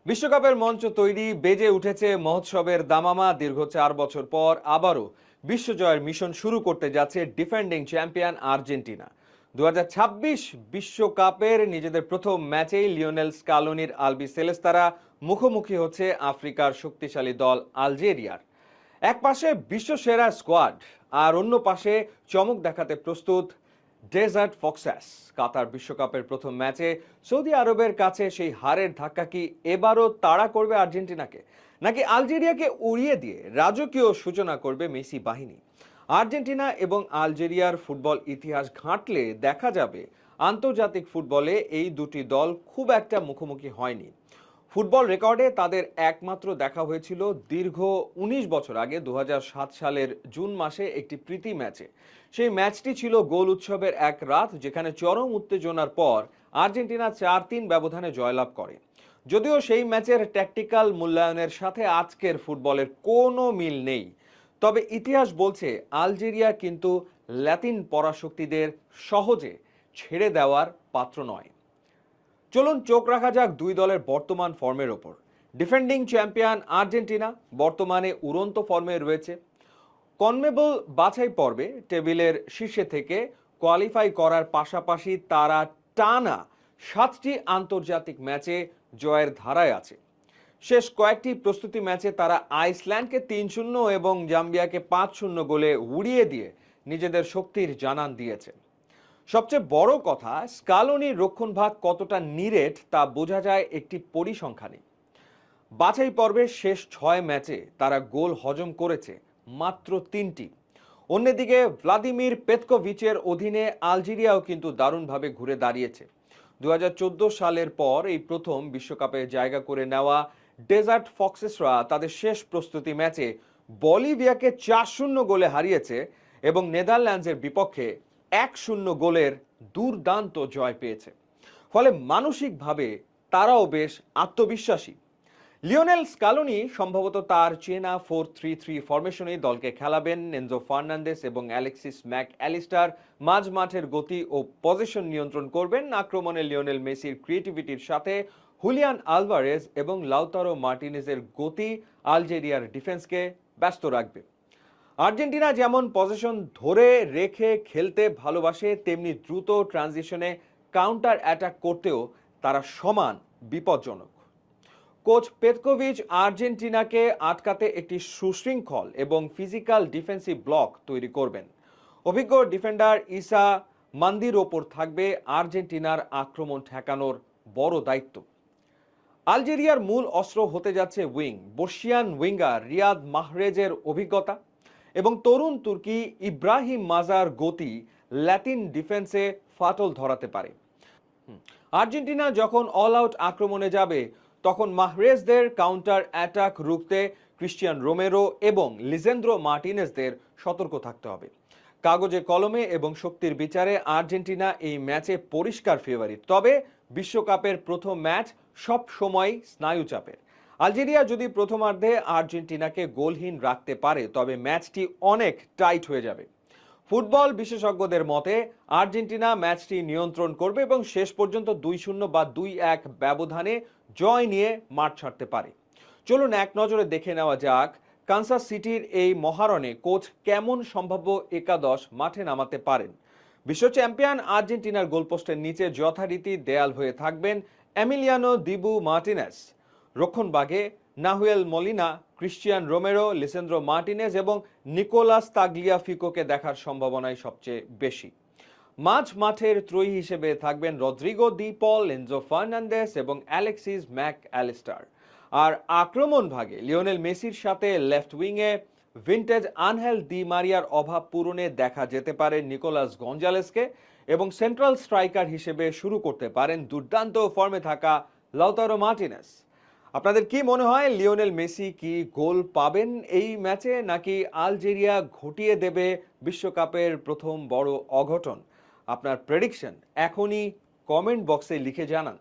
বিশ্বকাপের মঞ্চ তৈরি, বেজে উঠেছে মহোৎসবের দামামা। দীর্ঘ 4 বছর পর আবারও বিশ্বজয়ের মিশন শুরু করতে যাচ্ছে ডিফেন্ডিং চ্যাম্পিয়ন আর্জেন্টিনা। 2026 বিশ্বকাপের নিজেদের প্রথম ম্যাচেই লিওনেল স্কালোনির আলবি সেলেস্তারা মুখোমুখি হচ্ছে আফ্রিকার শক্তিশালী দল আলজেরিয়ার। এক পাশে বিশ্বসেরা স্কোয়াড, আর অন্য পাশে চমক দেখাতে প্রস্তুত ডেজার্ট ফক্সাস। কাতার বিশ্বকাপের প্রথম ম্যাচে সৌদি আরবের কাছে সেই হারের ধাক্কা কি এবারও তাড়া করবে আর্জেন্টিনাকে, নাকি আলজেরিয়াকে উড়িয়ে দিয়ে রাজকীয় সূচনা করবে মেসি বাহিনী? আর্জেন্টিনা এবং আলজেরিয়ার ফুটবল ইতিহাস ঘাঁটলে দেখা যাবে আন্তর্জাতিক ফুটবলে এই দুটি দল খুব একটা মুখোমুখি হয়নি। ফুটবল রেকর্ডে তাদের একমাত্র দেখা হয়েছিল দীর্ঘ ১৯ বছর আগে ২০০৭ সালের জুন মাসে একটি প্রীতি ম্যাচে। সেই ম্যাচটি ছিল গোল উৎসবের এক রাত, যেখানে চরম উত্তেজনার পর আর্জেন্টিনা ৪-৩ ব্যবধানে জয়লাভ করে। যদিও সেই ম্যাচের ট্যাকটিক্যাল মূল্যায়নের সাথে আজকের ফুটবলের কোনো মিল নেই, তবে ইতিহাস বলছে আলজেরিয়া কিন্তু ল্যাতিন পরাশক্তিদের সহজে ছেড়ে দেওয়ার পাত্র নয়। চলুন চোখ রাখা যাক দুই দলের বর্তমান ফর্মের ওপর। ডিফেন্ডিং চ্যাম্পিয়ন আর্জেন্টিনা বর্তমানে উড়ন্ত ফর্মে রয়েছে। কনমেবল বাছাই পর্বে টেবিলের শীর্ষে থেকে কোয়ালিফাই করার পাশাপাশি তারা টানা 7টি আন্তর্জাতিক ম্যাচে জয়ের ধারায় আছে। শেষ কয়েকটি প্রস্তুতি ম্যাচে তারা আইসল্যান্ডকে ৩-০ এবং জাম্বিয়াকে ৫-০ গোলে উড়িয়ে দিয়ে নিজেদের শক্তির জানান দিয়েছে। সবচেয়ে বড় কথা, স্কালোনির রক্ষণভাগ কতটা নিরেট তা বোঝা যায় একটি পরিসংখ্যানে। বাছাই পর্বের শেষ ৬ ম্যাচে তারা গোল হজম করেছে মাত্র ৩টি। অন্যদিকে ভ্লাদিমির পেতকোভিচের অধীনে আলজেরিয়াও কিন্তু দারুণভাবে ঘুরে দাঁড়িয়েছে। ২০১৪ সালের পর এই প্রথম বিশ্বকাপে জায়গা করে নেওয়া ডেজার্ট ফক্সেসরা তাদের শেষ প্রস্তুতি ম্যাচে বলিভিয়াকে ৪-০ গোলে হারিয়েছে এবং নেদারল্যান্ডসের বিপক্ষে ১-০ গোলের দুর্দান্ত জয় পেয়েছে। ফলে মানসিকভাবে তারাও বেশ আত্মবিশ্বাসী। লিওনেল স্কালোনি সম্ভবত তার চেনা 4-3-3 ফরমেশনেই দলকে খেলাবেন। এনজো ফার্নান্দেস এবং অ্যালেক্সিস ম্যাক অ্যালিস্টার মাঝ মাঠের গতি ও পজিশন নিয়ন্ত্রণ করবেন। আক্রমণে লিওনেল মেসির ক্রিয়েটিভিটির সাথে হুলিয়ান আলভারেজ এবং লাউতারো মার্টিনেজের গতি আলজেরিয়ার ডিফেন্সকে ব্যস্ত রাখবে। আর্জেন্টিনা যেমন পজিশন ধরে রেখে খেলতে ভালোবাসে, তেমনি দ্রুত ট্রানজিশনে কাউন্টার অ্যাটাক করতেও তারা সমান বিপজ্জনক। কোচ পেতকোভিচ আর্জেন্টিনাকে আটকাতে একটি সুশৃঙ্খল এবং ফিজিক্যাল ডিফেন্সিভ ব্লক তৈরি করবেন। অভিজ্ঞ ডিফেন্ডার ইসা মান্দির ওপর থাকবে আর্জেন্টিনার আক্রমণ ঠেকানোর বড় দায়িত্ব। আলজেরিয়ার মূল অস্ত্র হতে যাচ্ছে উইং। বর্ষিয়ান উইঙ্গার রিয়াদ মাহরেজের অভিজ্ঞতা এবং তরুণ তুর্কি ইব্রাহিম মাজার গতি ল্যাতিন ডিফেন্সে ফাটল ধরাতে পারে। আর্জেন্টিনা যখন অল আউট আক্রমণে যাবে, তখন মাহরেজদের কাউন্টার অ্যাটাক রুখতে ক্রিস্টিয়ান রোমেরো এবং লিজেন্দ্রো মার্টিনেজদের সতর্ক থাকতে হবে। কাগজে কলমে এবং শক্তির বিচারে আর্জেন্টিনা এই ম্যাচে পরিষ্কার ফেভারিট, তবে বিশ্বকাপের প্রথম ম্যাচ সব সময় স্নায়ুচাপের। আলজেরিয়া যদি প্রথমার্ধে আর্জেন্টিনাকে গোলহীন রাখতে পারে, তবে ম্যাচটি অনেক টাইট হয়ে যাবে। ফুটবল বিশেষজ্ঞদের মতে আর্জেন্টিনা ম্যাচটি নিয়ন্ত্রণ করবে এবং শেষ পর্যন্ত ২-০ বা ২-১ ব্যবধানে জয় নিয়ে মাঠ ছাড়তে পারে। চলুন এক নজরে দেখে নেওয়া যাক কানসাস সিটির এই মহারণে কোচ কেমন সম্ভাব্য একাদশ মাঠে নামাতে পারেন। বিশ্ব চ্যাম্পিয়ন আর্জেন্টিনার গোলপোস্টের নিচে যথারীতি দেয়াল হয়ে থাকবেন এমিলিয়ানো দিবু মার্টিনেজ। রক্ষণভাগে Nahuel Molina, Cristian Romero, Lisandro Martinez এবং নিকোলাস তাগলিয়াফিকোকে দেখার সম্ভাবনাই সবচেয়ে বেশি। মাঝ মাঠের ত্রয়ী হিসেবে থাকবেন Rodrigo De Paul, Enzo Fernandez এবং অ্যালেক্সিস ম্যাক অ্যালিস্টার। আর আক্রমণ ভাগে লিওনেল মেসির সাথে লেফট উইংয়ে ভিন্টেজ আনহেল দি মারিয়ার অভাব পূরণে দেখা যেতে পারে নিকোলাস গঞ্জালেসকে, এবং সেন্ট্রাল স্ট্রাইকার হিসেবে শুরু করতে পারেন দুর্দান্ত ফর্মে থাকা লাউতারো মার্টিনেজ। আপনাদের কি মনে হয়, লিওনেল মেসি কি গোল পাবেন এই ম্যাচে, নাকি আলজেরিয়া ঘটিয়ে দেবে বিশ্বকাপের প্রথম বড় অঘটন? আপনার প্রেডিকশন এখনই কমেন্ট বক্সে লিখে জানান।